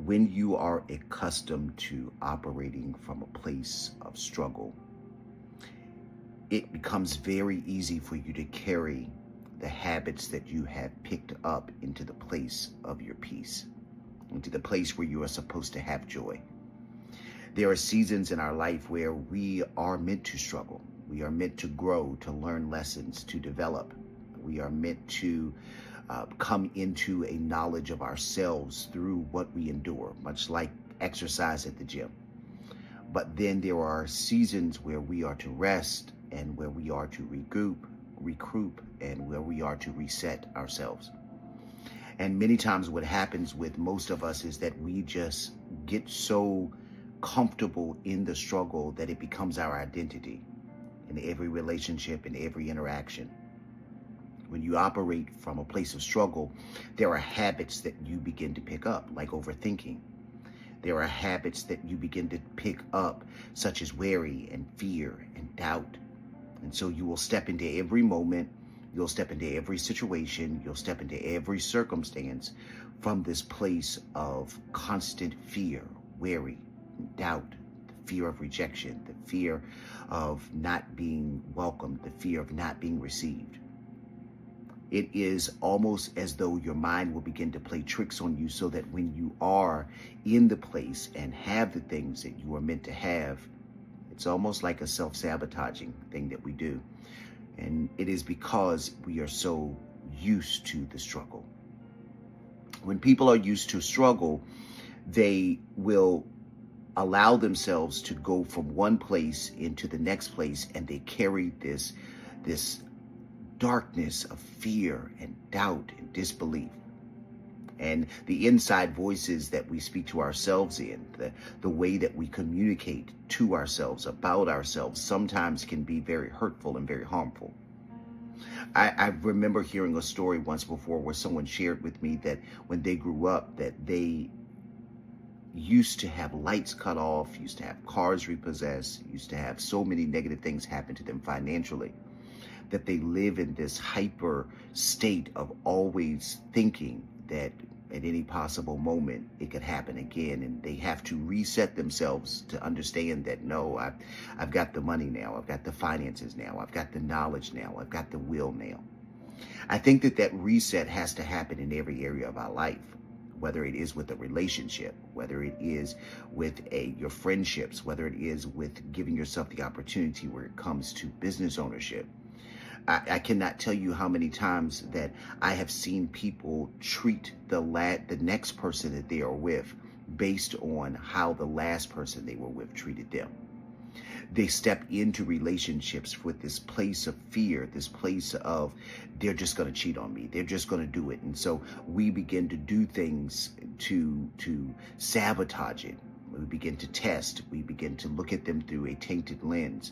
when you are accustomed to operating from a place of struggle, it becomes very easy for you to carry the habits that you have picked up into the place of your peace, into the place where you are supposed to have joy. There are seasons in our life where we are meant to struggle. We are meant to grow, to learn lessons, to develop. We are meant to come into a knowledge of ourselves through what we endure, much like exercise at the gym. But then there are seasons where we are to rest and where we are to recruit, and where we are to reset ourselves. And many times what happens with most of us is that we just get so comfortable in the struggle that it becomes our identity in every relationship, in every interaction. When you operate from a place of struggle, there are habits that you begin to pick up, like overthinking. There are habits that you begin to pick up, such as worry and fear and doubt. And so you will step into every moment, you'll step into every situation, you'll step into every circumstance from this place of constant fear, worry, doubt, the fear of rejection, the fear of not being welcomed, the fear of not being received. It is almost as though your mind will begin to play tricks on you so that when you are in the place and have the things that you are meant to have, it's almost like a self-sabotaging thing that we do. And it is because we are so used to the struggle. When people are used to struggle, they will allow themselves to go from one place into the next place, and they carry this darkness of fear and doubt and disbelief. And the inside voices that we speak to ourselves in, the way that we communicate to ourselves, about ourselves, sometimes can be very hurtful and very harmful. I remember hearing a story once before where someone shared with me that when they grew up, that they used to have lights cut off, used to have cars repossessed, used to have so many negative things happen to them financially, that they live in this hyper state of always thinking that at any possible moment it could happen again, and they have to reset themselves to understand that no, I've got the money now, I've got the finances now, I've got the knowledge now, I've got the will now. I think that reset has to happen in every area of our life, whether it is with a relationship, whether it is with your friendships, whether it is with giving yourself the opportunity where it comes to business ownership. I cannot tell you how many times that I have seen people treat the next person that they are with based on how the last person they were with treated them. They step into relationships with this place of fear, this place of they're just going to cheat on me, they're just going to do it. And so we begin to do things to sabotage it. We begin to test, we begin to look at them through a tainted lens.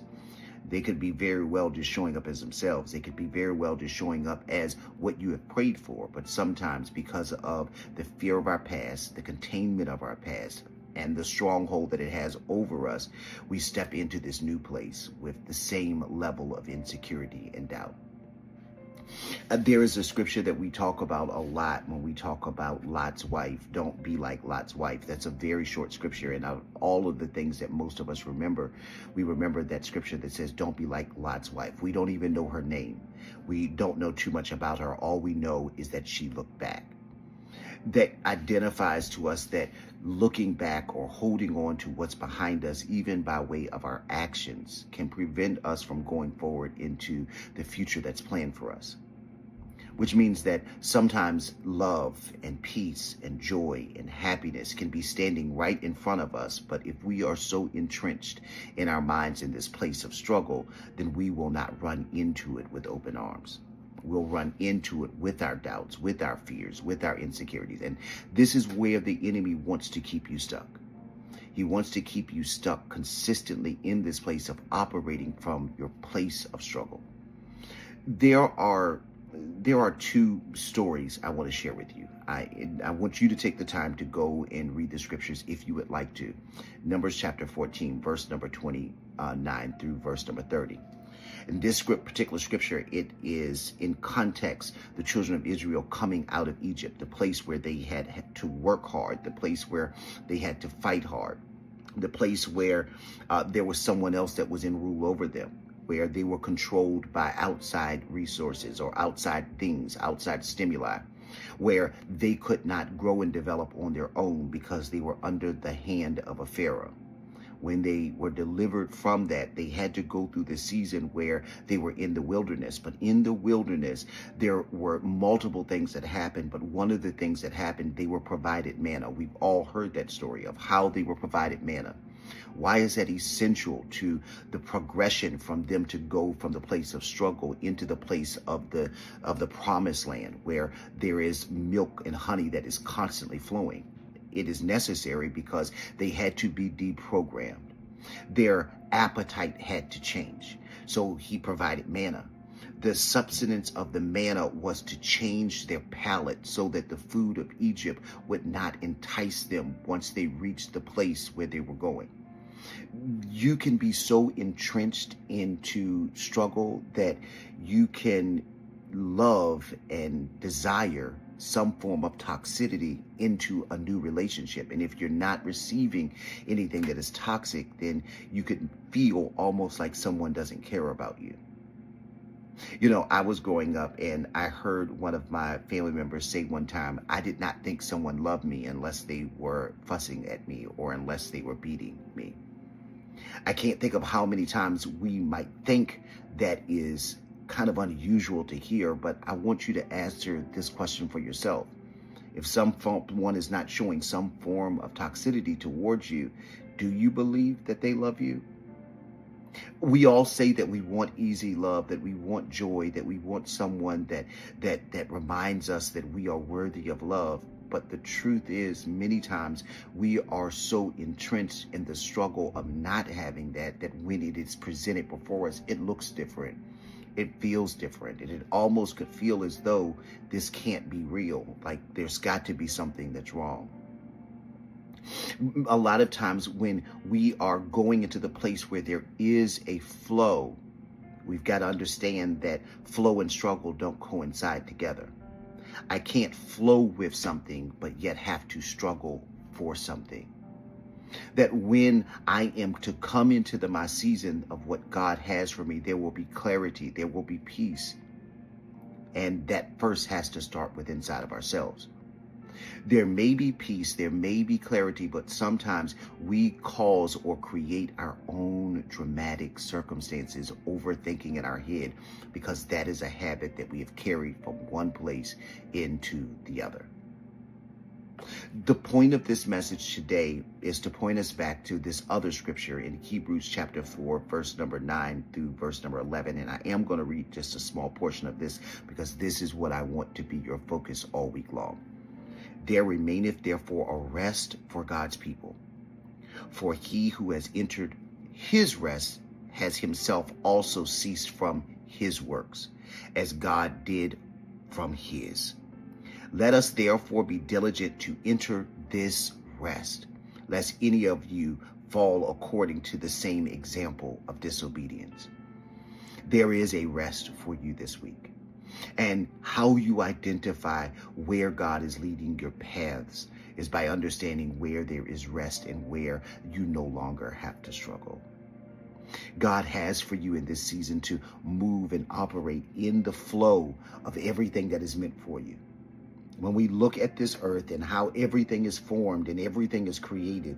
They could be very well just showing up as themselves. They could be very well just showing up as what you have prayed for. But sometimes because of the fear of our past, the containment of our past, and the stronghold that it has over us, we step into this new place with the same level of insecurity and doubt. There is a scripture that we talk about a lot when we talk about Lot's wife. Don't be like Lot's wife. That's a very short scripture. And out of all of the things that most of us remember, we remember that scripture that says, don't be like Lot's wife. We don't even know her name. We don't know too much about her. All we know is that she looked back. That identifies to us that looking back or holding on to what's behind us, even by way of our actions, can prevent us from going forward into the future that's planned for us. Which means that sometimes love and peace and joy and happiness can be standing right in front of us. But if we are so entrenched in our minds in this place of struggle, then we will not run into it with open arms. We'll run into it with our doubts, with our fears, with our insecurities. And this is where the enemy wants to keep you stuck. He wants to keep you stuck consistently in this place of operating from your place of struggle. There are two stories I want to share with you. I want you to take the time to go and read the scriptures if you would like to. Numbers chapter 14, verse number 29 through verse number 30. In this particular scripture, it is in context the children of Israel coming out of Egypt, the place where they had to work hard, the place where they had to fight hard, the place where there was someone else that was in rule over them, where they were controlled by outside resources or outside things, outside stimuli, where they could not grow and develop on their own because they were under the hand of a Pharaoh. When they were delivered from that, they had to go through the season where they were in the wilderness. But in the wilderness, there were multiple things that happened. But one of the things that happened, they were provided manna. We've all heard that story of how they were provided manna. Why is that essential to the progression from them to go from the place of struggle into the place of the promised land, where there is milk and honey that is constantly flowing? It is necessary because they had to be deprogrammed. Their appetite had to change. So he provided manna. The substance of the manna was to change their palate so that the food of Egypt would not entice them once they reached the place where they were going. You can be so entrenched into struggle that you can love and desire some form of toxicity into a new relationship. And if you're not receiving anything that is toxic, then you could feel almost like someone doesn't care about you. You know, I was growing up and I heard one of my family members say one time, I did not think someone loved me unless they were fussing at me or unless they were beating me. I can't think of how many times we might think that is kind of unusual to hear, but I want you to answer this question for yourself. If someone is not showing some form of toxicity towards you, do you believe that they love you? We all say that we want easy love, that we want joy, that we want someone that reminds us that we are worthy of love. But the truth is, many times we are so entrenched in the struggle of not having that when it is presented before us, it looks different. It feels different. And it almost could feel as though this can't be real. Like there's got to be something that's wrong. A lot of times when we are going into the place where there is a flow, we've got to understand that flow and struggle don't coincide together. I can't flow with something, but yet have to struggle for something. That when I am to come into my season of what God has for me, there will be clarity, there will be peace. And that first has to start with inside of ourselves. There may be peace, there may be clarity, but sometimes we cause or create our own dramatic circumstances, overthinking in our head, because that is a habit that we have carried from one place into the other. The point of this message today is to point us back to this other scripture in Hebrews chapter 4, verse number 9 through verse number 11. And I am going to read just a small portion of this because this is what I want to be your focus all week long. There remaineth therefore a rest for God's people. For he who has entered his rest has himself also ceased from his works, as God did from his. Let us therefore be diligent to enter this rest, lest any of you fall according to the same example of disobedience. There is a rest for you this week. And how you identify where God is leading your paths is by understanding where there is rest and where you no longer have to struggle. God has for you in this season to move and operate in the flow of everything that is meant for you. When we look at this earth and how everything is formed and everything is created,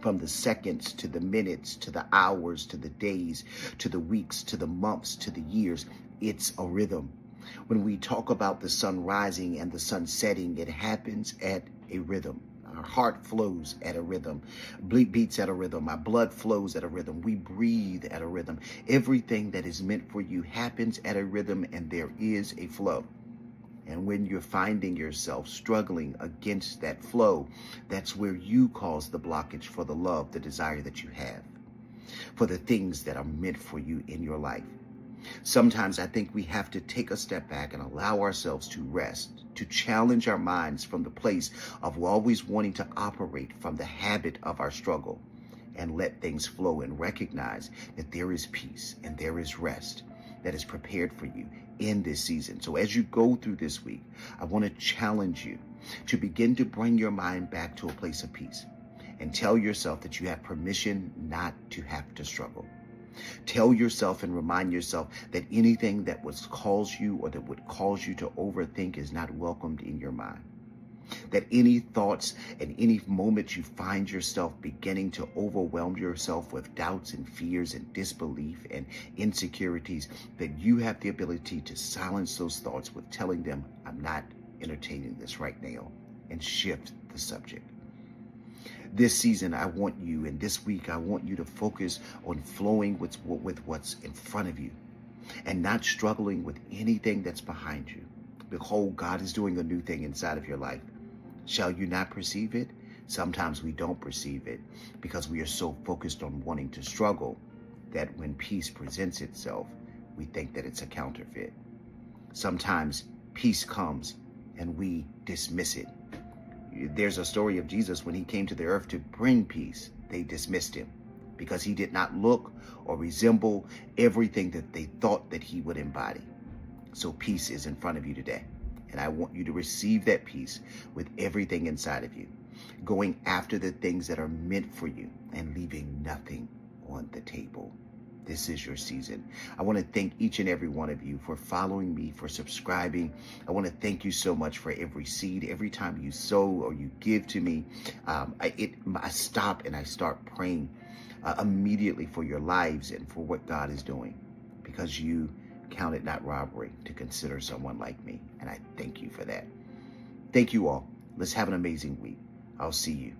from the seconds to the minutes to the hours to the days to the weeks to the months to the years, it's a rhythm. When we talk about the sun rising and the sun setting, it happens at a rhythm. Our heart flows at a rhythm, beats at a rhythm. Our blood flows at a rhythm. We breathe at a rhythm. Everything that is meant for you happens at a rhythm, and there is a flow. And when you're finding yourself struggling against that flow, that's where you cause the blockage for the love, the desire that you have, for the things that are meant for you in your life. Sometimes I think we have to take a step back and allow ourselves to rest, to challenge our minds from the place of always wanting to operate from the habit of our struggle, and let things flow and recognize that there is peace and there is rest that is prepared for you in this season. So as you go through this week, I want to challenge you to begin to bring your mind back to a place of peace and tell yourself that you have permission not to have to struggle. Tell yourself and remind yourself that anything that would cause you or that would cause you to overthink is not welcomed in your mind. That any thoughts and any moments you find yourself beginning to overwhelm yourself with doubts and fears and disbelief and insecurities, that you have the ability to silence those thoughts with telling them, I'm not entertaining this right now, and shift the subject. This season, I want you, and this week, I want you to focus on flowing with what's in front of you and not struggling with anything that's behind you. Behold, God is doing a new thing inside of your life. Shall you not perceive it? Sometimes we don't perceive it because we are so focused on wanting to struggle that when peace presents itself, we think that it's a counterfeit. Sometimes peace comes and we dismiss it. There's a story of Jesus when he came to the earth to bring peace. They dismissed him because he did not look or resemble everything that they thought that he would embody. So peace is in front of you today. And I want you to receive that peace with everything inside of you, going after the things that are meant for you and leaving nothing on the table. This is your season. I want to thank each and every one of you for following me, for subscribing. I want to thank you so much for every seed. Every time you sow or you give to me, I stop and I start praying immediately for your lives and for what God is doing, because you count it not robbery to consider someone like me. And I thank you for that. Thank you all. Let's have an amazing week. I'll see you.